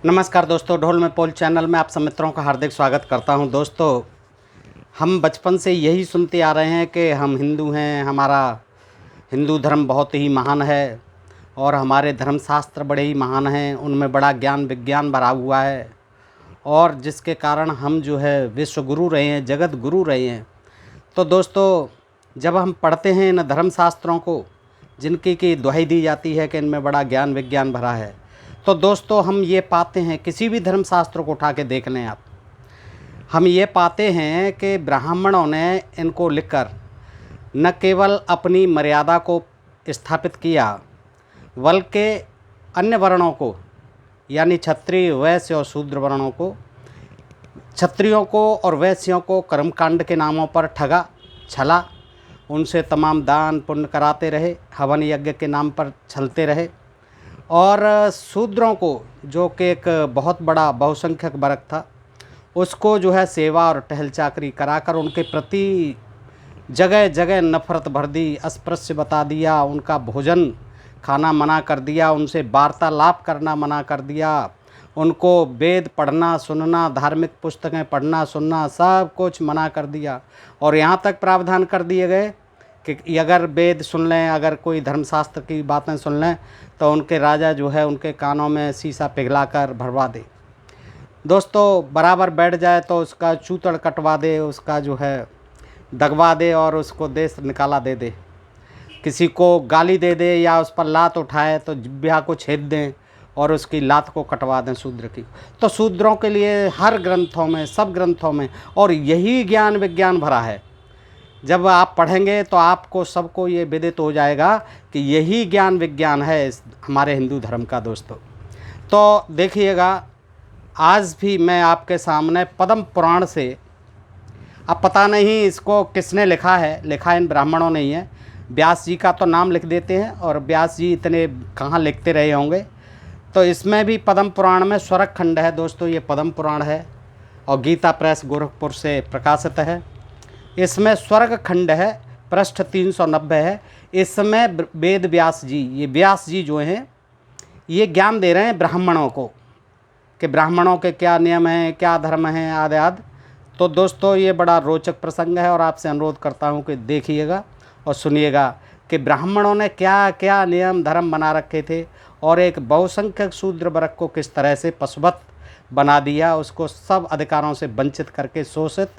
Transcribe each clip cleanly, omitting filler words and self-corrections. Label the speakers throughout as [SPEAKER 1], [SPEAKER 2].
[SPEAKER 1] नमस्कार दोस्तों, ढोल में पोल चैनल में आप सब मित्रों का हार्दिक स्वागत करता हूं। दोस्तों, हम बचपन से यही सुनते आ रहे हैं कि हम हिंदू हैं, हमारा हिंदू धर्म बहुत ही महान है और हमारे धर्मशास्त्र बड़े ही महान हैं, उनमें बड़ा ज्ञान विज्ञान भरा हुआ है और जिसके कारण हम जो है विश्व गुरु रहे हैं, जगत गुरु रहे हैं। तो दोस्तों, जब हम पढ़ते हैं इन धर्मशास्त्रों को, जिनकी की दुहाई दी जाती है कि इनमें बड़ा ज्ञान विज्ञान भरा है, तो दोस्तों हम ये पाते हैं, किसी भी धर्मशास्त्र को उठा के देख लें आप, हम ये पाते हैं कि ब्राह्मणों ने इनको लिखकर न केवल अपनी मर्यादा को स्थापित किया, बल्कि अन्य वर्णों को, यानी क्षत्रिय, वैश्य और शूद्र वर्णों को, क्षत्रियों को और वैश्यों को कर्मकांड के नामों पर ठगा, छला, उनसे तमाम दान पुण्य कराते रहे, हवन यज्ञ के नाम पर छलते रहे और शूद्रों को, जो कि एक बहुत बड़ा बहुसंख्यक वर्ग था, उसको जो है सेवा और टहल चाकरी कराकर उनके प्रति जगह जगह नफ़रत भर दी, अस्पृश्य बता दिया, उनका भोजन खाना मना कर दिया, उनसे वार्तालाप करना मना कर दिया, उनको वेद पढ़ना सुनना, धार्मिक पुस्तकें पढ़ना सुनना सब कुछ मना कर दिया। और यहाँ तक प्रावधान कर दिए गए कि अगर वेद सुन लें, अगर कोई धर्मशास्त्र की बातें सुन लें, तो उनके राजा जो है उनके कानों में शीशा पिघला कर भरवा दे। दोस्तों, बराबर बैठ जाए तो उसका चूतड़ कटवा दे, उसका जो है दगवा दे और उसको देश निकाला दे दे। किसी को गाली दे दे या उस पर लात उठाए तो जिह्वा को छेद दें और उसकी लात को कटवा दें शूद्र की। तो शूद्रों के लिए हर ग्रंथों में, सब ग्रंथों में, और यही ज्ञान विज्ञान भरा है। जब आप पढ़ेंगे तो आपको सबको ये विदित हो जाएगा कि यही ज्ञान विज्ञान है इस हमारे हिंदू धर्म का। दोस्तों, तो देखिएगा, आज भी मैं आपके सामने पद्म पुराण से, अब पता नहीं इसको किसने लिखा है, लिखा इन ब्राह्मणों ने ही है। व्यास जी का तो नाम लिख देते हैं और व्यास जी इतने कहाँ लिखते रहे होंगे। तो इसमें भी पद्म पुराण में स्वर्ग खंड है। दोस्तों, ये पद्म पुराण है और गीता प्रेस गोरखपुर से प्रकाशित है। इसमें स्वर्ग खंड है, पृष्ठ 390 है। इसमें वेद व्यास जी, ये व्यास जी जो हैं, ये ज्ञान दे रहे हैं ब्राह्मणों को कि ब्राह्मणों के क्या नियम हैं, क्या धर्म हैं, आदि आदि। तो दोस्तों, ये बड़ा रोचक प्रसंग है और आपसे अनुरोध करता हूँ कि देखिएगा और सुनिएगा कि ब्राह्मणों ने क्या क्या नियम धर्म बना रखे थे और एक बहुसंख्यक शूद्र वर्ग को किस तरह से पशुवत बना दिया, उसको सब अधिकारों से वंचित करके शोषित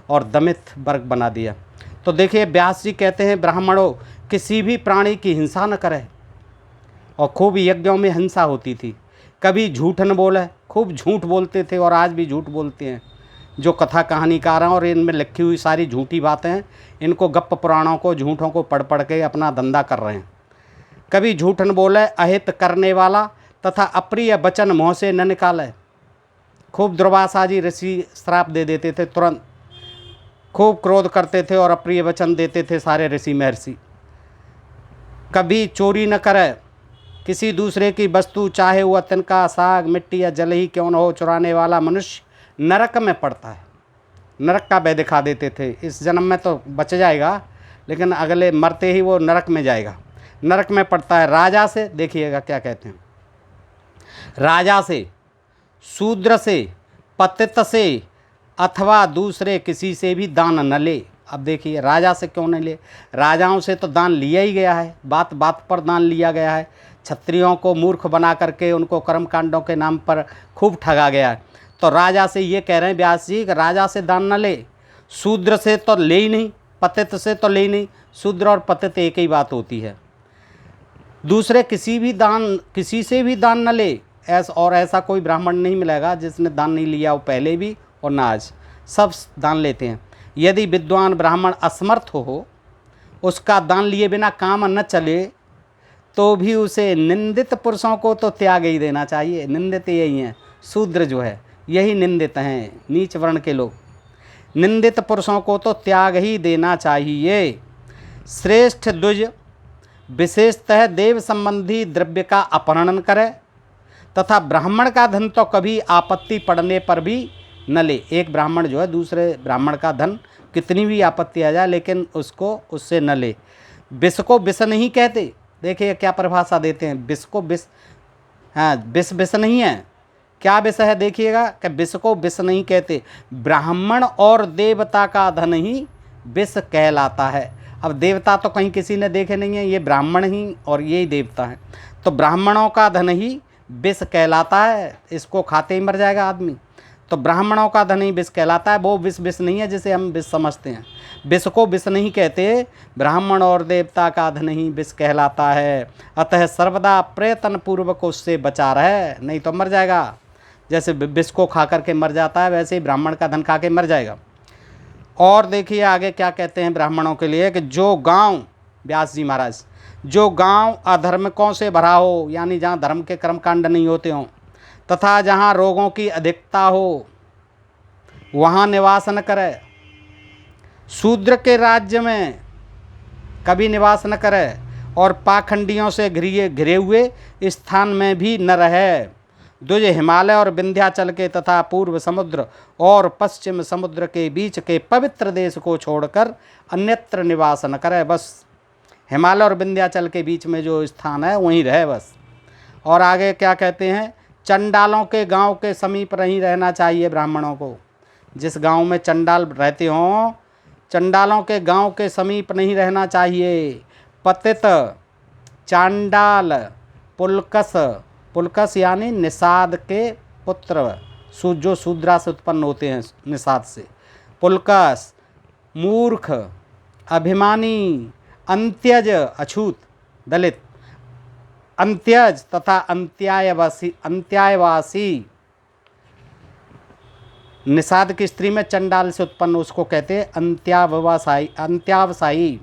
[SPEAKER 1] और दमित वर्ग बना दिया। तो देखिए, व्यास जी कहते हैं, ब्राह्मणों किसी भी प्राणी की हिंसा न करे। और खूब यज्ञों में हिंसा होती थी, कभी झूठ न बोले, खूब झूठ बोलते थे और आज भी झूठ बोलते हैं जो कथा कहानीकार हैं, और इनमें लिखी हुई सारी झूठी बातें हैं। इनको गप्प पुराणों को, झूठों को पढ़ पढ़ के अपना धंधा कर रहे हैं। कभी झूठ न बोले, अहित करने वाला तथा अप्रिय वचन मुँह से न निकाले। खूब दुर्वासा जी ऋषि श्राप दे देते थे, तुरंत खूब क्रोध करते थे और अप्रिय वचन देते थे सारे ऋषि महर्षि। कभी चोरी न करे, किसी दूसरे की वस्तु, चाहे वह तिनका, साग, मिट्टी या जल ही क्यों न हो, चुराने वाला मनुष्य नरक में पड़ता है। नरक का भय दिखा देते थे। इस जन्म में तो बच जाएगा, लेकिन अगले मरते ही वो नरक में जाएगा, नरक में पड़ता है। राजा से, देखिएगा क्या कहते हैं, राजा से, शूद्र से, पतित से अथवा दूसरे किसी से भी दान न ले। अब देखिए, राजा से क्यों नहीं ले? राजाओं से तो दान लिया ही गया है, बात बात पर दान लिया गया है। क्षत्रियों को मूर्ख बना करके उनको कर्मकांडों के नाम पर खूब ठगा गया है। तो राजा से ये कह रहे हैं व्यास जी कि राजा से दान न ले, शूद्र से तो ले ही नहीं, पतित से तो ले ही नहीं। शूद्र और पतित एक ही बात होती है। दूसरे किसी से भी दान न ले। ऐसा कोई ब्राह्मण नहीं मिलेगा जिसने दान नहीं लिया हो पहले भी और ना आज, सब दान लेते हैं। यदि विद्वान ब्राह्मण असमर्थ हो, उसका दान लिए बिना काम न चले, तो भी उसे निंदित पुरुषों को तो त्याग ही देना चाहिए। निंदित यही हैं, शूद्र जो है यही निंदित हैं, नीच वर्ण के लोग। निंदित पुरुषों को तो त्याग ही देना चाहिए। श्रेष्ठ द्विज विशेषतः देव संबंधी द्रव्य का अपहरण करे तथा ब्राह्मण का धन तो कभी आपत्ति पड़ने पर भी न ले। एक ब्राह्मण जो है दूसरे ब्राह्मण का धन, कितनी भी आपत्ति आ जाए, लेकिन उसको उससे न ले। विष को विष नहीं कहते। देखिए क्या परिभाषा देते हैं, विष को विष, हाँ, विष विष नहीं है, क्या विष है देखिएगा कि विष को विष नहीं कहते, ब्राह्मण और देवता का धन ही विष कहलाता है। अब देवता तो कहीं किसी ने देखे नहीं है, ये ब्राह्मण ही और ये ही देवता है। तो ब्राह्मणों का धन ही विष कहलाता है, इसको खाते ही मर जाएगा आदमी। तो ब्राह्मणों का धन ही विष कहलाता है, वो विष विष नहीं है जिसे हम विष समझते हैं। विष को विष नहीं कहते, ब्राह्मण और देवता का धन ही विष कहलाता है। अतः सर्वदा प्रयत्न पूर्वक उससे बचा रहे, नहीं तो मर जाएगा। जैसे विष को खा करके मर जाता है, वैसे ही ब्राह्मण का धन खा के मर जाएगा। और देखिए आगे क्या कहते हैं ब्राह्मणों के लिए कि जो गांव, व्यास जी महाराज, जो गांव अधर्मकों से भरा हो, यानी जहाँ धर्म के कर्मकांड नहीं होते हों, तथा जहाँ रोगों की अधिकता हो, वहाँ निवास न करे। शूद्र के राज्य में कभी निवास न करे, और पाखंडियों से घिरे हुए स्थान में भी न रहे। द्विज हिमालय और विंध्याचल के तथा पूर्व समुद्र और पश्चिम समुद्र के बीच के पवित्र देश को छोड़कर अन्यत्र निवास न करे। बस हिमालय और विंध्याचल के बीच में जो स्थान है वहीं रहे बस। और आगे क्या कहते हैं, चंडालों के गांव के समीप नहीं रहना चाहिए ब्राह्मणों को। जिस गांव में चंडाल रहते हों, चंडालों के गांव के समीप नहीं रहना चाहिए। पतित, चांडाल, पुलकस, पुलकस यानी निषाद के पुत्र, जो शूद्रा से उत्पन्न होते हैं निषाद से, पुलकस, मूर्ख, अभिमानी, अंत्यज अछूत, दलित, अंत्यज तथा अंत्यायवासी। निषाद की स्त्री में चंडाल से उत्पन्न, उसको कहते हैं अंत्यावसायी। अंत्यावसायी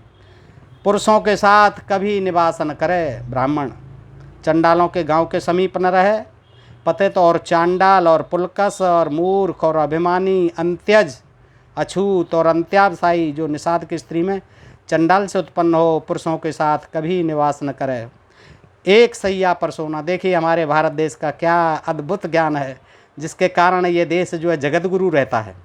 [SPEAKER 1] पुरुषों के साथ कभी निवास न करे ब्राह्मण, चंडालों के गांव के समीप न रहे। पतित और चांडाल और पुलकस और मूर्ख और अभिमानी, अंत्यज, अछूत और अंत्यावसायी, जो निषाद की स्त्री में चंडाल से उत्पन्न हो, पुरुषों के साथ कभी निवास न करे। एक सैया पर सोना, देखिए हमारे भारत देश का क्या अद्भुत ज्ञान है, जिसके कारण ये देश जो है जगत गुरु रहता है।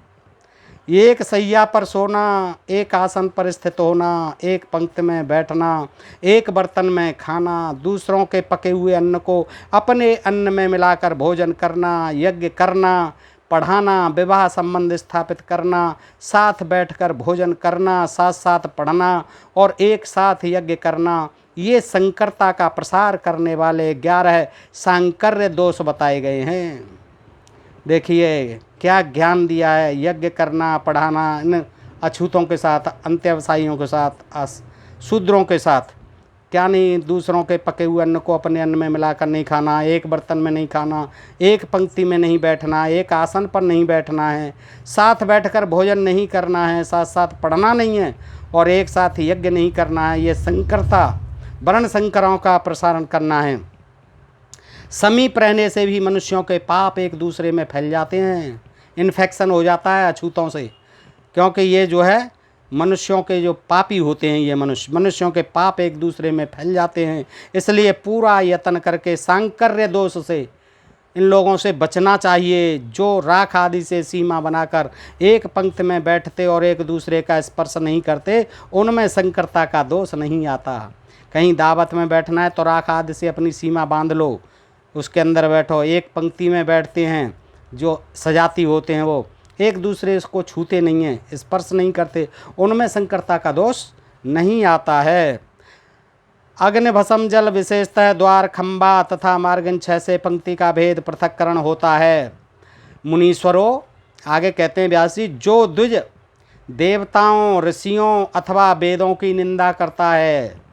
[SPEAKER 1] एक सैया पर सोना, एक आसन पर स्थित होना, एक पंक्ति में बैठना, एक बर्तन में खाना, दूसरों के पके हुए अन्न को अपने अन्न में मिलाकर भोजन करना, यज्ञ करना, पढ़ाना, विवाह संबंध स्थापित करना, साथ बैठकर भोजन करना, साथ साथ पढ़ना और एक साथ यज्ञ करना, ये संकरता का प्रसार करने वाले 11 सांकर्य दोष बताए गए हैं। देखिए क्या ज्ञान दिया है, यज्ञ करना, पढ़ाना, इन अछूतों के साथ, अंत्यवसायियों के साथ, शूद्रों के साथ, क्या नहीं, दूसरों के पके हुए अन्न को अपने अन्न में मिलाकर नहीं खाना, एक बर्तन में नहीं खाना, एक पंक्ति में नहीं बैठना, एक आसन पर नहीं बैठना है, साथ बैठकर भोजन नहीं करना है, साथ साथ पढ़ना नहीं है और एक साथ यज्ञ नहीं करना है। ये संकरता, वर्ण संकरों का प्रसारण करना है। समीप रहने से भी मनुष्यों के पाप एक दूसरे में फैल जाते हैं, इन्फेक्शन हो जाता है अछूतों से, क्योंकि ये जो है मनुष्यों के जो पापी होते हैं, ये मनुष्यों के पाप एक दूसरे में फैल जाते हैं। इसलिए पूरा यत्न करके सांकर्य दोष से इन लोगों से बचना चाहिए, जो राख आदि से सीमा बनाकर एक पंक्ति में बैठते और एक दूसरे का स्पर्श नहीं करते, उनमें संकरता का दोष नहीं आता। कहीं दावत में बैठना है तो राख आदि से अपनी सीमा बांध लो, उसके अंदर बैठो। एक पंक्ति में बैठते हैं जो सजाती होते हैं, वो एक दूसरे को छूते नहीं हैं, स्पर्श नहीं करते, उनमें संकरता का दोष नहीं आता है। अग्नि भस्म जल विशेषतः द्वार खंबा तथा मार्गन 6 से पंक्ति का भेद पृथक्करण होता है। मुनीश्वरों, आगे कहते हैं व्यास जी, जो द्विज देवताओं, ऋषियों अथवा वेदों की निंदा करता है,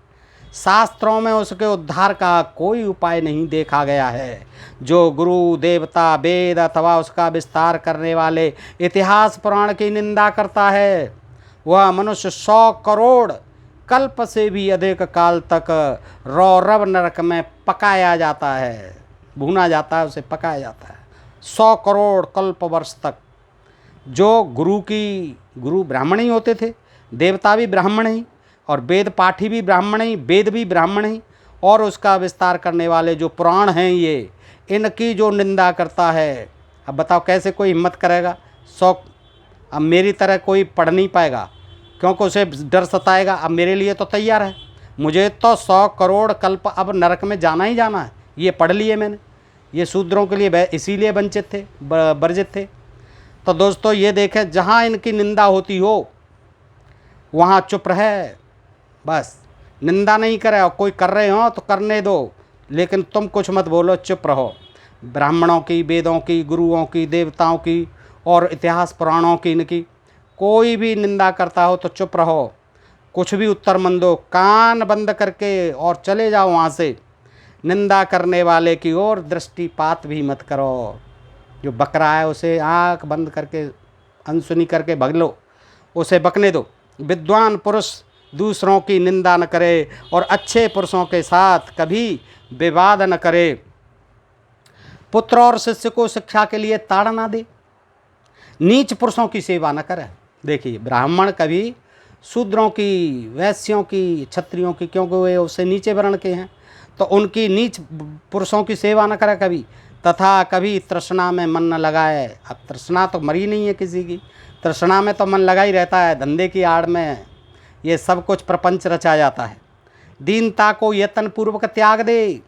[SPEAKER 1] शास्त्रों में उसके उद्धार का कोई उपाय नहीं देखा गया है। जो गुरु, देवता, वेद अथवा उसका विस्तार करने वाले इतिहास पुराण की निंदा करता है, वह मनुष्य 100 करोड़ कल्प से भी अधिक काल तक रौरव नरक में पकाया जाता है, भूना जाता है, उसे पकाया जाता है 100 करोड़ कल्प वर्ष तक। जो गुरु ब्राह्मण ही होते थे, देवता भी ब्राह्मण ही, और वेद पाठी भी ब्राह्मण ही, वेद भी ब्राह्मण ही, और उसका विस्तार करने वाले जो पुराण हैं, ये इनकी जो निंदा करता है, अब बताओ कैसे कोई हिम्मत करेगा। 100, अब मेरी तरह कोई पढ़ नहीं पाएगा क्योंकि उसे डर सताएगा। अब मेरे लिए तो तैयार है, मुझे तो 100 करोड़ कल्प अब नरक में जाना ही जाना है, ये पढ़ लिए मैंने, ये शूद्रों के लिए इसीलिए वंचित थे, वर्जित थे। तो दोस्तों ये देखें, जहाँ इनकी निंदा होती हो वहाँ चुप रहे, बस निंदा नहीं करे। और कोई कर रहे हो तो करने दो, लेकिन तुम कुछ मत बोलो, चुप रहो। ब्राह्मणों की, वेदों की, गुरुओं की, देवताओं की और इतिहास पुराणों की, इनकी कोई भी निंदा करता हो तो चुप रहो, कुछ भी उत्तर मत दो, कान बंद करके और चले जाओ वहाँ से। निंदा करने वाले की ओर दृष्टिपात भी मत करो। जो बक रहा है उसे आँख बंद करके, अनसुनी करके भग लो, उसे बकने दो। विद्वान पुरुष दूसरों की निंदा न करे और अच्छे पुरुषों के साथ कभी विवाद न करे। पुत्र और शिष्य को शिक्षा के लिए ताड़ ना दे। नीच पुरुषों की सेवा न करे। देखिए, ब्राह्मण कभी शूद्रों की, वैश्यों की, क्षत्रियों की, क्योंकि वे उससे नीचे वर्ण के हैं, तो उनकी नीच पुरुषों की सेवा न करे कभी। तथा कभी तृष्णा में मन न लगाए। अब तृष्णा तो मरी नहीं है किसी की, तृष्णा में तो मन लगा ही रहता है। धंधे की आड़ में ये सब कुछ प्रपंच रचा जाता है। दीनता को यत्न पूर्वक त्याग दे।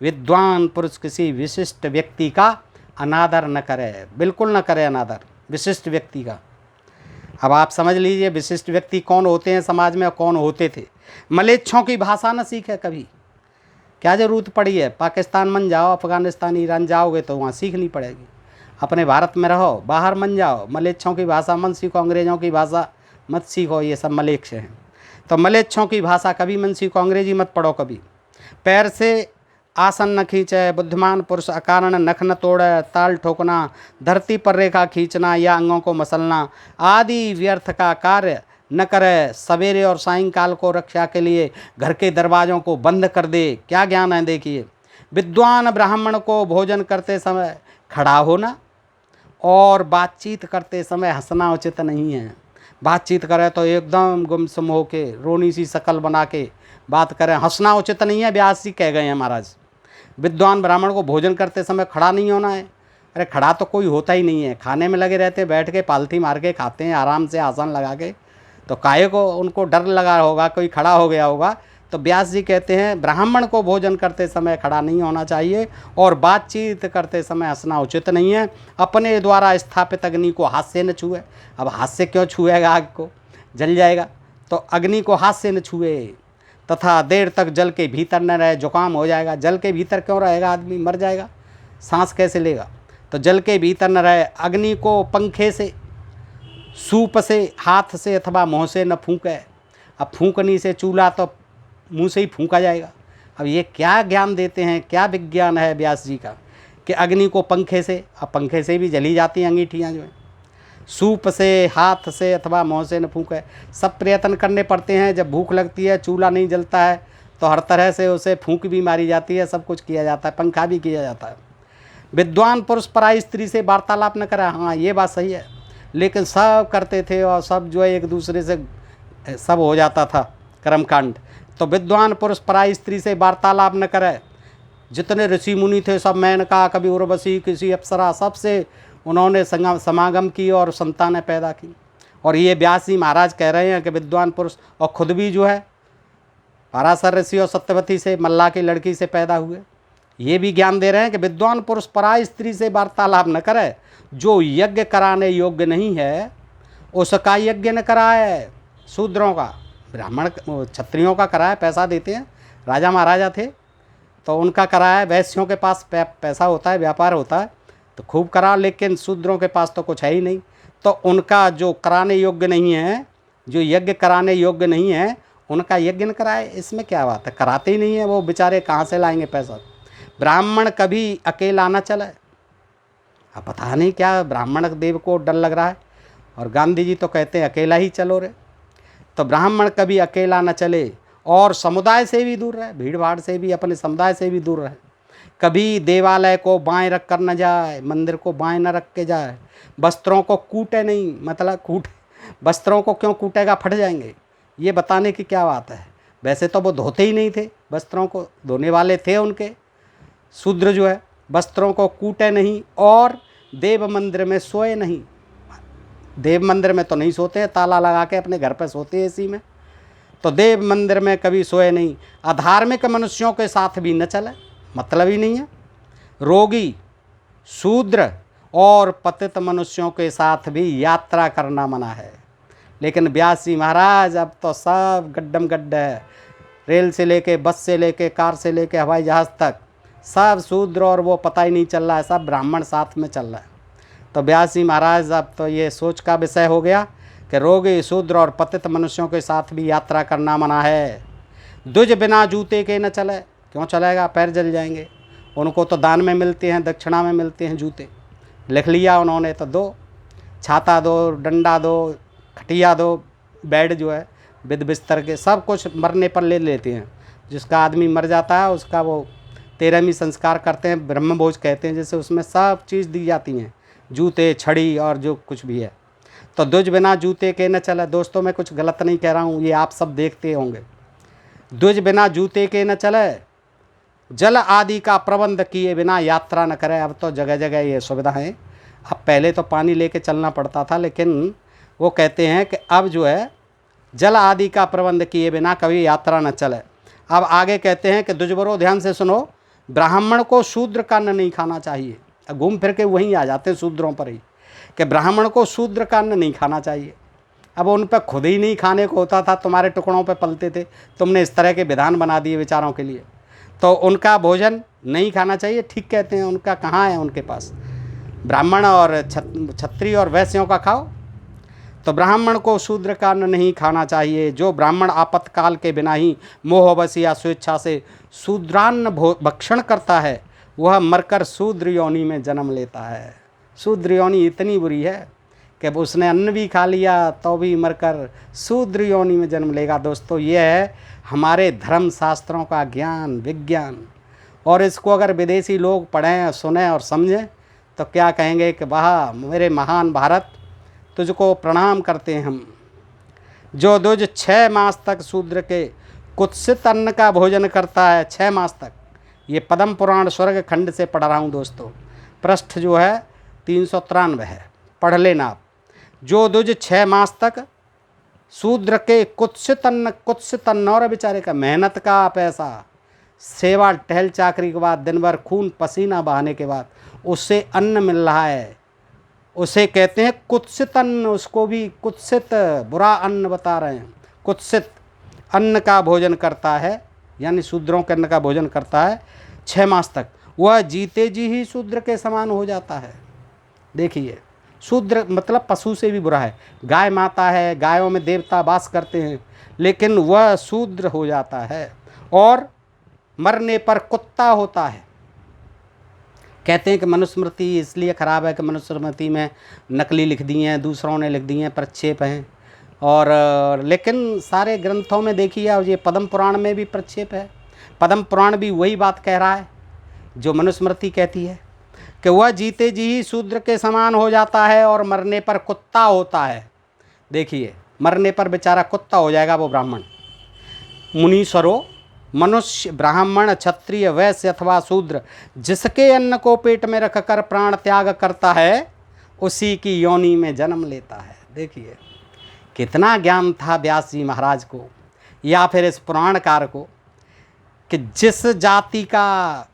[SPEAKER 1] विद्वान पुरुष किसी विशिष्ट व्यक्ति का अनादर न करे, बिल्कुल न करे अनादर विशिष्ट व्यक्ति का। अब आप समझ लीजिए विशिष्ट व्यक्ति कौन होते हैं समाज में और कौन होते थे। मलेच्छों की भाषा न सीखे कभी, क्या ज़रूरत पड़ी है। पाकिस्तान मन जाओ, अफ़गानिस्तान, ईरान जाओगे तो वहाँ सीखनी पड़ेगी। अपने भारत में रहो, बाहर मन जाओ, मलेच्छों की भाषा मत सीखो, अंग्रेज़ों की भाषा मत सीखो, ये सब मलेच्छ हैं। तो मलेच्छों की भाषा कभी मन सीखो, अंग्रेजी मत पढ़ो कभी। पैर से आसन न खींचे, बुद्धिमान पुरुष अकारण नख न तोड़े, ताल ठोकना, धरती पर रेखा खींचना या अंगों को मसलना आदि व्यर्थ का कार्य न करे। सवेरे और सायंकाल को रक्षा के लिए घर के दरवाज़ों को बंद कर दे। क्या ज्ञान है देखिए। विद्वान ब्राह्मण को भोजन करते समय खड़ा होना और बातचीत करते समय हंसना उचित नहीं है। बातचीत करें तो एकदम गुमसुम होके, रोनी सी शक्ल बना के बात करें, हंसना उचित नहीं है। व्यास जी कह गए हैं महाराज, विद्वान ब्राह्मण को भोजन करते समय खड़ा नहीं होना है। अरे खड़ा तो कोई होता ही नहीं है, खाने में लगे रहते, बैठ के पालथी मार के खाते हैं आराम से आसन लगा के। तो काहे को उनको डर लगा होगा कोई खड़ा हो गया होगा। तो व्यास जी कहते हैं ब्राह्मण को भोजन करते समय खड़ा नहीं होना चाहिए और बातचीत करते समय हंसना उचित नहीं है। अपने द्वारा स्थापित अग्नि को हाथ से न छुए। अब हाथ से क्यों छुएगा, आग को जल जाएगा। तो अग्नि को हाथ से न छुए। तथा देर तक जल के भीतर न रहे, जुकाम हो जाएगा। जल के भीतर क्यों रहेगा, आदमी मर जाएगा, सांस कैसे लेगा। तो जल के भीतर न रहे। अग्नि को पंखे से, सूप से, हाथ से अथवा मुँह से न फूंके। अब फूंकनी से चूल्हा तो मुँह से ही फूंका जाएगा। अब ये क्या ज्ञान देते हैं, क्या विज्ञान है व्यास जी का कि अग्नि को पंखे से, अब पंखे से भी जली जाती हैं अंगीठियाँ जो हैं। सूप से, हाथ से अथवा मुँह से न फूंके। सब प्रयत्न करने पड़ते हैं। जब भूख लगती है, चूल्हा नहीं जलता है, तो हर तरह से उसे फूंक भी मारी जाती है, सब कुछ किया जाता है, पंखा भी किया जाता है। विद्वान पुरुष पराई स्त्री से वार्तालाप न करे। हाँ, ये बात सही है, लेकिन सब करते थे और सब जो है एक दूसरे से सब हो जाता था कर्मकांड। तो विद्वान पुरुष पराई स्त्री से वार्तालाप न करे। जितने ऋषि मुनि थे सब, मेनका, कभी उर्वशी, किसी अप्सरा, सबसे उन्होंने समागम की और संतानें पैदा की। और ये व्यास जी महाराज कह रहे हैं कि विद्वान पुरुष, और खुद भी जो है पराशर ऋषि और सत्यवती से, मल्ला की लड़की से पैदा हुए। ये भी ज्ञान दे रहे हैं कि विद्वान पुरुष पराई स्त्री से वार्तालाप न करे। जो यज्ञ कराने योग्य नहीं है उसका यज्ञ न कराए। शूद्रों का, ब्राह्मण क्षत्रियों का कराए, पैसा देते हैं, राजा महाराजा थे तो उनका कराया। वैश्यों के पास पैसा होता है, व्यापार होता है, तो खूब करा। लेकिन शूद्रों के पास तो कुछ है ही नहीं, तो उनका जो कराने योग्य नहीं है, जो यज्ञ कराने योग्य नहीं है, उनका यज्ञ न कराए। इसमें क्या बात है, कराते ही नहीं है वो बेचारे, कहाँ से लाएंगे पैसा। ब्राह्मण कभी अकेला न चले। अब पता नहीं क्या ब्राह्मण देव को डर लग रहा है, और गांधी जी तो कहते हैं अकेला ही चलो रे। तो ब्राह्मण कभी अकेला न चले और समुदाय से भी दूर रहे, भीड़ भाड़ से भी, अपने समुदाय से भी दूर रहे। कभी देवालय को बाएं रख कर न जाए, मंदिर को बाएं न रख के जाए। वस्त्रों को कूटे नहीं, मतलब वस्त्रों को क्यों कूटेगा, फट जाएंगे, ये बताने की क्या बात है। वैसे तो वो धोते ही नहीं थे, वस्त्रों को धोने वाले थे उनके। शूद्र जो है वस्त्रों को कूटे नहीं और देव मंदिर में सोए नहीं। देव मंदिर में तो नहीं सोते हैं, ताला लगा के अपने घर पर सोते हैं इसी में। तो देव मंदिर में कभी सोए नहीं। अधार्मिक मनुष्यों के साथ भी न चले, मतलब ही नहीं है। रोगी, शूद्र और पतित मनुष्यों के साथ भी यात्रा करना मना है। लेकिन व्यास जी महाराज अब तो सब गड्ढम गड्ढ है। रेल से लेके, बस से लेके, कार से लेके, हवाई जहाज़ तक सब शूद्र और वो पता ही नहीं चल रहा है, सब ब्राह्मण साथ में चल रहा है। तो व्यास जी महाराज अब तो ये सोच का विषय हो गया कि रोगी, शूद्र और पतित मनुष्यों के साथ भी यात्रा करना मना है। द्विज बिना जूते के न चले। क्यों चलेगा, पैर जल जाएंगे। उनको तो दान में मिलते हैं, दक्षिणा में मिलते हैं जूते। लिख लिया उन्होंने तो दो, छाता दो, डंडा दो, खटिया दो, बेड जो है बिद बिस्तर के सब कुछ मरने पर ले लेते हैं। जिसका आदमी मर जाता है उसका वो 13वीं संस्कार करते हैं, ब्रह्मभोज कहते हैं, जैसे उसमें सब चीज़ दी जाती हैं, जूते, छड़ी और जो कुछ भी है। तो द्विज बिना जूते के न चले। दोस्तों मैं कुछ गलत नहीं कह रहा हूँ, ये आप सब देखते होंगे। द्विज बिना जूते के न चले, जल आदि का प्रबंध किए बिना यात्रा न करे। अब तो जगह जगह ये सुविधा है। अब पहले तो पानी लेके चलना पड़ता था, लेकिन वो कहते हैं कि अब जो है जल आदि का प्रबंध किए बिना कभी यात्रा न चले। अब आगे कहते हैं कि दुजबरो ध्यान से सुनो, ब्राह्मण को शूद्र का अन्न नहीं खाना चाहिए। अब घूम फिर के वहीं आ जाते हैं शूद्रों पर ही, कि ब्राह्मण को शूद्र का अन्न नहीं खाना चाहिए। अब उन पर खुद ही नहीं खाने को होता था, तुम्हारे टुकड़ों पे पलते थे, तुमने इस तरह के विधान बना दिए बेचारों के लिए। तो उनका भोजन नहीं खाना चाहिए। ठीक कहते हैं, उनका कहाँ है उनके पास। ब्राह्मण और क्षत्रिय और वैश्यों का खाओ। तो ब्राह्मण को शूद्र का अन्न नहीं खाना चाहिए। जो ब्राह्मण आपातकाल के बिना ही मोहवश या स्वेच्छा से शूद्रान्न भक्षण करता है वह मरकर शूद्र योनि में जन्म लेता है। शूद्र योनि इतनी बुरी है कि उसने अन्न भी खा लिया तो भी मरकर शूद्र योनि में जन्म लेगा। दोस्तों ये है हमारे धर्म शास्त्रों का ज्ञान, विज्ञान। और इसको अगर विदेशी लोग पढ़ें, सुने और समझें तो क्या कहेंगे कि वाह मेरे महान भारत, तुझको प्रणाम करते हैं हम। जो द्विज 6 मास तक शूद्र के कुत्सित अन्न का भोजन करता है, 6 मास तक। ये पद्म पुराण स्वर्ग खंड से पढ़ रहा हूँ दोस्तों, पृष्ठ जो है 393 है, पढ़ लेना आप। जो द्विज 6 मास तक शूद्र के कुत्सित अन्न और बेचारे का मेहनत का पैसा, सेवा टहल चाकरी के बाद, दिन भर खून पसीना बहाने के बाद उससे अन्न मिल रहा है, उसे कहते हैं कुत्सित अन्न। उसको भी कुत्सित, बुरा अन्न बता रहे हैं। कुत्सित अन्न का भोजन करता है, यानी शूद्रों के अन्न का भोजन करता है 6 मास तक, वह जीते जी ही शूद्र के समान हो जाता है। देखिए, शूद्र मतलब पशु से भी बुरा है। गाय माता है, गायों में देवता वास करते हैं, लेकिन वह शूद्र हो जाता है और मरने पर कुत्ता होता है। कहते हैं कि मनुस्मृति इसलिए ख़राब है कि मनुस्मृति में नकली लिख दी हैं, दूसरों ने लिख दी हैं, प्रक्षेप हैं। और लेकिन सारे ग्रंथों में देखिए, और ये पद्म पुराण में भी प्रक्षेप है। पद्म पुराण भी वही बात कह रहा है जो मनुस्मृति कहती है कि वह जीते जी ही शूद्र के समान हो जाता है और मरने पर कुत्ता होता है। देखिए, मरने पर बेचारा कुत्ता हो जाएगा वो ब्राह्मण। मुनीश्वरों, मनुष्य, ब्राह्मण, क्षत्रिय, वैश्य अथवा शूद्र जिसके अन्न को पेट में रखकर प्राण त्याग करता है उसी की योनि में जन्म लेता है। देखिए कितना ज्ञान था व्यास जी महाराज को या फिर इस पुराणकार को, कि जिस जाति का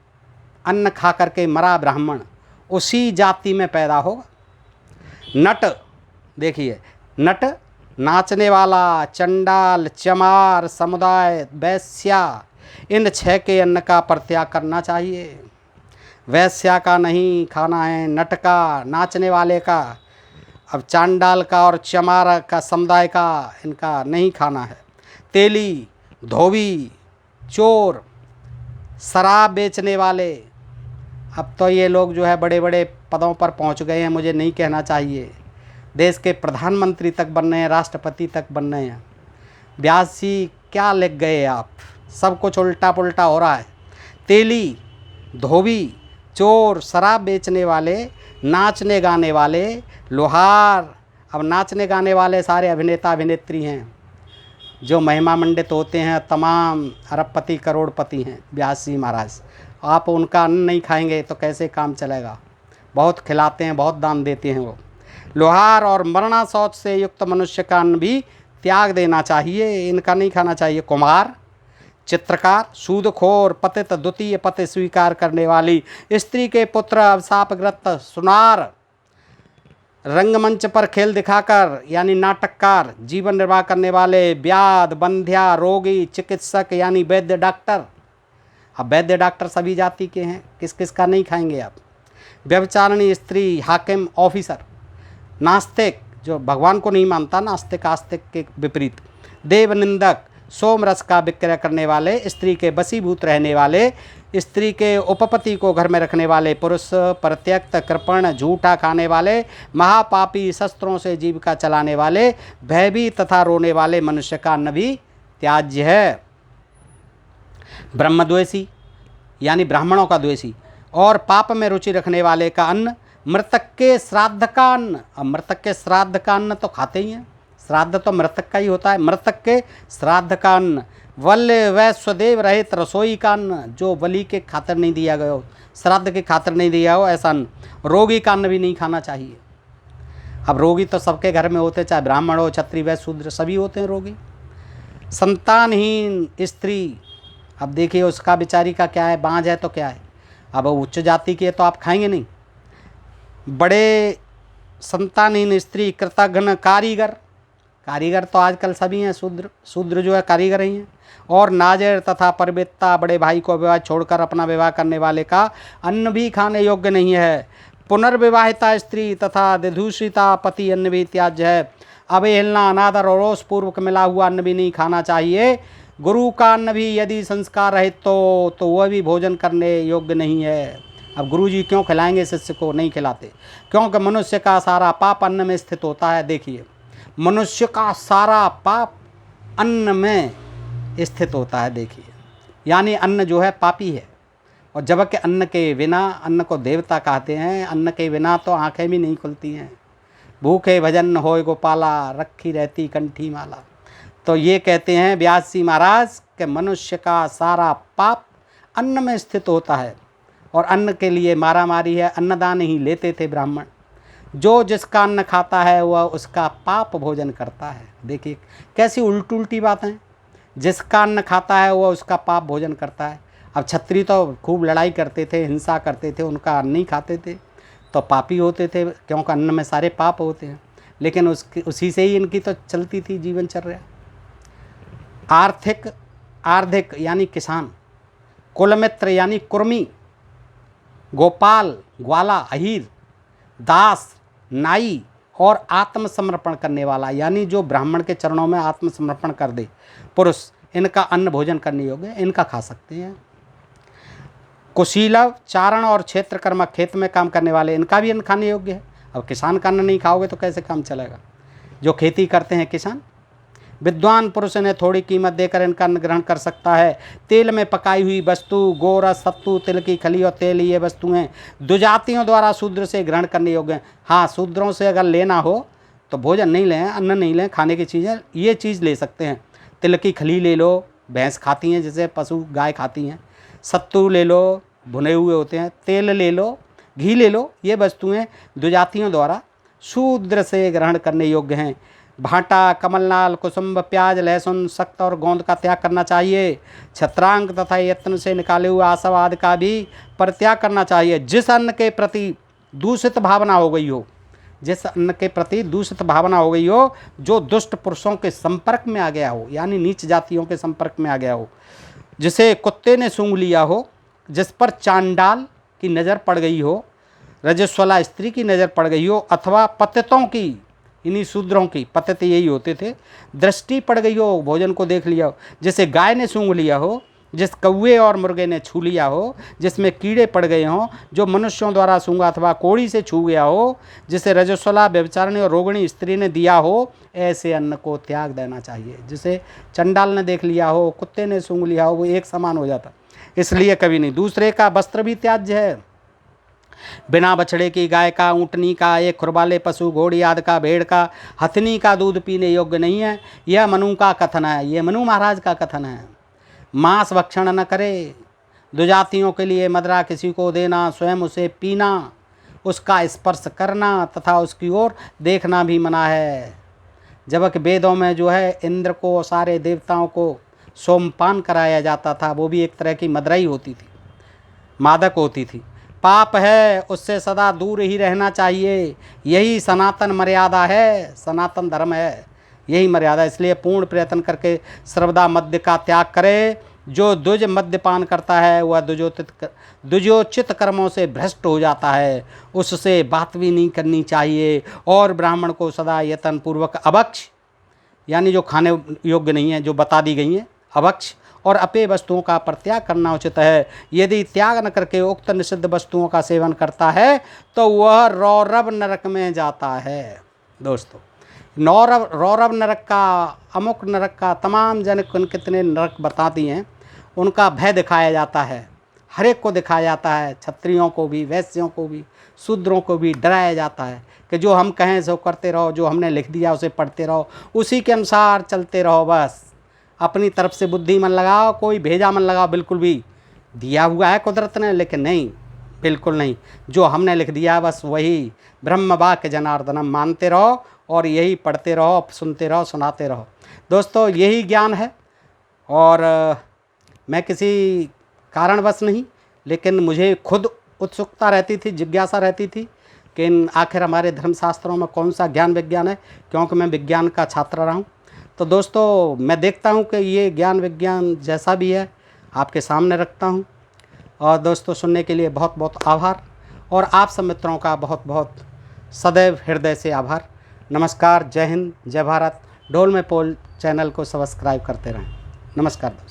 [SPEAKER 1] अन्न खा करके मरा ब्राह्मण उसी जाति में पैदा होगा। नट, देखिए नट, नाचने वाला, चंडाल, चमार, समुदाय, वैश्या, इन 6 के अन्न का परित्याग करना चाहिए। वैश्या का नहीं खाना है, नट का, नाचने वाले का, अब चांडाल का और चमार का समुदाय का, इनका नहीं खाना है। तेली, धोबी, चोर, शराब बेचने वाले, अब तो ये लोग जो है बड़े बड़े पदों पर पहुंच गए हैं, मुझे नहीं कहना चाहिए, देश के प्रधानमंत्री तक बन रहे हैं, राष्ट्रपति तक बन रहे हैं। व्यास जी क्या लिख गए आप, सब कुछ उल्टा पुल्टा हो रहा है। तेली, धोबी, चोर, शराब बेचने वाले, नाचने गाने वाले, लोहार। अब नाचने गाने वाले सारे अभिनेता अभिनेत्री हैं जो महिमा मंडित होते हैं, तमाम अरबपति करोड़पति हैं व्यास जी महाराज। आप उनका अन्न नहीं खाएंगे तो कैसे काम चलेगा। बहुत खिलाते हैं, बहुत दान देते हैं वो। लोहार और मरना शौच से युक्त मनुष्य का अन्न भी त्याग देना चाहिए, इनका नहीं खाना चाहिए। कुम्हार, चित्रकार, सूदखोर, पतित, द्वितीय पति स्वीकार करने वाली स्त्री के पुत्र, अभिशापग्रस्त सुनार, रंगमंच पर खेल दिखाकर यानी नाटककार जीवन निर्वाह करने वाले, व्याध, बंध्या, रोगी, चिकित्सक यानी वैद्य डॉक्टर। अब वैद्य डॉक्टर सभी जाति के हैं, किस किस का नहीं खाएंगे आप। व्यभिचारिणी स्त्री, हाकिम, ऑफिसर, नास्तिक जो भगवान को नहीं मानता, नास्तिक आस्तिक के विपरीत, देव निंदक, सोम रस का विक्रय करने वाले, स्त्री के वशीभूत रहने वाले, स्त्री के उपपति को घर में रखने वाले पुरुष, प्रत्यक्त, कृपण, झूठा खाने वाले, महापापी, शस्त्रों से जीविका चलाने वाले, भयभीत तथा रोने वाले मनुष्य का अन्न भी त्याज्य है। ब्रह्मद्वेषी यानी ब्राह्मणों का द्वेषी और पाप में रुचि रखने वाले का अन्न मृतक के श्राद्ध का अन्न। अब मृतक के श्राद्ध का अन्न तो खाते ही हैं, श्राद्ध तो मृतक का ही होता है। मृतक के श्राद्ध का अन्न, वल्य व स्वदेव रहित रसोई का अन्न, जो बलि के खातिर नहीं दिया गया हो, श्राद्ध के खातिर नहीं दिया हो ऐसा अन्न। रोगी का अन्न भी नहीं खाना चाहिए। अब रोगी तो सबके घर में होते, चाहे ब्राह्मण हो, क्षत्रिय, वैश्य, शूद्र, सभी होते हैं रोगी। संतानहीन स्त्री, अब देखिए उसका बेचारी का क्या है, बांझ है तो क्या है, अब उच्च जाति की है तो आप खाएंगे नहीं। बड़े संतानहीन स्त्री, कृतघ्न, कारीगर, कारीगर तो आजकल सभी हैं, शूद्र जो है कारीगर ही हैं। और नाज़िर तथा परबेत्ता, बड़े भाई को विवाह छोड़कर अपना विवाह करने वाले का अन्न भी खाने योग्य नहीं है। पुनर्विवाहिता स्त्री तथा विदूषिता पति अन्न भी त्याज्य है। अवहेलना, अनादर और रोष पूर्वक मिला हुआ अन्न भी नहीं खाना चाहिए। गुरु का अन्न भी यदि संस्कार रहित तो वह भी भोजन करने योग्य नहीं है। अब गुरु जी क्यों खिलाएंगे शिष्य को, नहीं खिलाते, क्योंकि मनुष्य का सारा पाप अन्न में स्थित होता है। देखिए, मनुष्य का सारा पाप अन्न में स्थित होता है। देखिए, यानी अन्न जो है पापी है। और जबकि अन्न के बिना, अन्न को देवता कहते हैं, अन्न के बिना तो आंखें भी नहीं खुलती हैं। भूखे भजन होय गोपाला, रखी रहती कंठी माला। तो ये कहते हैं व्यास जी महाराज कि मनुष्य का सारा पाप अन्न में स्थित होता है। और अन्न के लिए मारा मारी है, अन्नदान ही लेते थे ब्राह्मण। जो जिसका अन्न खाता है वह उसका पाप भोजन करता है। देखिए कैसी उल्टी बातें। जिसका अन्न खाता है वह उसका पाप भोजन करता है। अब क्षत्रिय तो खूब लड़ाई करते थे, हिंसा करते थे, उनका अन्न नहीं खाते थे तो पापी होते थे, क्योंकि अन्न में सारे पाप होते हैं। लेकिन उसी से ही इनकी तो चलती थी जीवनचर्या। आर्थिक यानी किसान, कुलमित्र यानी कुर्मी, गोपाल, ग्वाला, अहीर, दास, नाई और आत्मसमर्पण करने वाला यानी जो ब्राह्मण के चरणों में आत्मसमर्पण कर दे पुरुष, इनका अन्न भोजन करने योग्य है, इनका खा सकते हैं। कुशीलव, चारण और क्षेत्रकर्मा, खेत में काम करने वाले, इनका भी अन्न खाने योग्य है। अब किसान का अन्न नहीं खाओगे तो कैसे काम चलेगा। जो खेती करते हैं किसान, विद्वान पुरुष इन्हें थोड़ी कीमत देकर इनका अन्न ग्रहण कर सकता है। तेल में पकाई हुई वस्तु, गोरस, सत्तू, तिल की खली और तेल, ये वस्तुएं दुजातियों द्वारा शूद्र से ग्रहण करने योग्य हैं। हाँ, शूद्रों से अगर लेना हो तो भोजन नहीं लें, अन्न नहीं लें, खाने की चीज़ें ये चीज़ ले सकते हैं। तिल की खली ले लो, भैंस खाती हैं, जैसे पशु गाय खाती हैं। सत्तू ले लो, भुने हुए होते हैं। तेल ले लो, घी ले लो, ये वस्तुएं दुजातियों द्वारा शूद्र से ग्रहण करने योग्य हैं। भाटा, कमलनाल, कुसुम्ब, प्याज, लहसुन, सख्त और गोंद का त्याग करना चाहिए। छत्रांग तथा यत्न से निकाले हुए आसव आदि का भी परित्याग करना चाहिए। जिस अन्न के प्रति दूषित भावना हो गई हो, जिस अन्न के प्रति दूषित भावना हो गई हो, जो दुष्ट पुरुषों के संपर्क में आ गया हो, यानी नीच जातियों के संपर्क में आ गया हो, जिसे कुत्ते ने सूंघ लिया हो, जिस पर चांडाल की नज़र पड़ गई हो, रजस्वला स्त्री की नज़र पड़ गई हो, अथवा पतितों की, इन्हीं शूद्रों की, पतित यही होते थे, दृष्टि पड़ गई हो, भोजन को देख लिया हो, जिसे गाय ने सूंघ लिया हो, जिस कौवे और मुर्गे ने छू लिया हो, जिसमें कीड़े पड़ गए हों, जो मनुष्यों द्वारा सूंघा अथवा कोड़ी से छू गया हो, जिसे रजस्वला, व्यभिचारिणी और रोगिणी स्त्री ने दिया हो, ऐसे अन्न को त्याग देना चाहिए। जिसे चंडाल ने देख लिया हो, कुत्ते ने सूंघ लिया हो, वो एक समान हो जाता, इसलिए कभी नहीं। दूसरे का वस्त्र भी त्याज्य है। बिना बछड़े की गाय का, ऊँटनी का, एक खुरबाले पशु, घोड़ी आदि का, भेड़ का, हथनी का दूध पीने योग्य नहीं है। यह मनु का कथन है, ये मनु महाराज का कथन है। मांस भक्षण न करे, दुजातियों के लिए मदरा किसी को देना, स्वयं उसे पीना, उसका स्पर्श करना तथा उसकी ओर देखना भी मना है। जबकि वेदों में जो है इंद्र को, सारे देवताओं को सोमपान कराया जाता था, वो भी एक तरह की मदराई होती थी, मादक होती थी। पाप है, उससे सदा दूर ही रहना चाहिए। यही सनातन मर्यादा है, सनातन धर्म है, यही मर्यादा। इसलिए पूर्ण प्रयत्न करके सर्वदा मद्य का त्याग करे। जो द्विज मद्यपान करता है वह द्विजोचित कर्मों से भ्रष्ट हो जाता है, उससे बात भी नहीं करनी चाहिए। और ब्राह्मण को सदा यत्न पूर्वक अभक्ष, यानी जो खाने योग्य नहीं है, जो बता दी गई हैं, अभक्ष और अपेय वस्तुओं का परित्याग करना उचित है। यदि त्याग न करके उक्त निषिद्ध वस्तुओं का सेवन करता है तो वह रौरव नरक में जाता है। दोस्तों, रौरव नरक का, अमुक नरक का, तमाम जन कितने नरक बताती हैं, उनका भय दिखाया जाता है, हर एक को दिखाया जाता है। क्षत्रियों को भी, वैश्यों को भी, शूद्रों को भी डराया जाता है कि जो हम कहें सो करते रहो, जो हमने लिख दिया उसे पढ़ते रहो, उसी के अनुसार चलते रहो। बस अपनी तरफ से बुद्धि मन लगाओ, कोई भेजा मन लगाओ, बिल्कुल भी दिया हुआ है कुदरत ने, लेकिन नहीं, बिल्कुल नहीं। जो हमने लिख दिया बस वही ब्रह्म वाक्य जनार्दनम मानते रहो और यही पढ़ते रहो, सुनते रहो, सुनाते रहो। दोस्तों, यही ज्ञान है। और मैं किसी कारणवश नहीं, लेकिन मुझे खुद उत्सुकता रहती थी, जिज्ञासा रहती थी कि आखिर हमारे धर्मशास्त्रों में कौन सा ज्ञान विज्ञान है, क्योंकि मैं विज्ञान का छात्र रहा हूँ। तो दोस्तों, मैं देखता हूँ कि ये ज्ञान विज्ञान जैसा भी है आपके सामने रखता हूँ। और दोस्तों, सुनने के लिए बहुत बहुत आभार, और आप सब मित्रों का बहुत बहुत सदैव हृदय से आभार। नमस्कार, जय हिंद, जय भारत। ढोल में पोल चैनल को सब्सक्राइब करते रहें। नमस्कार दोस्तों।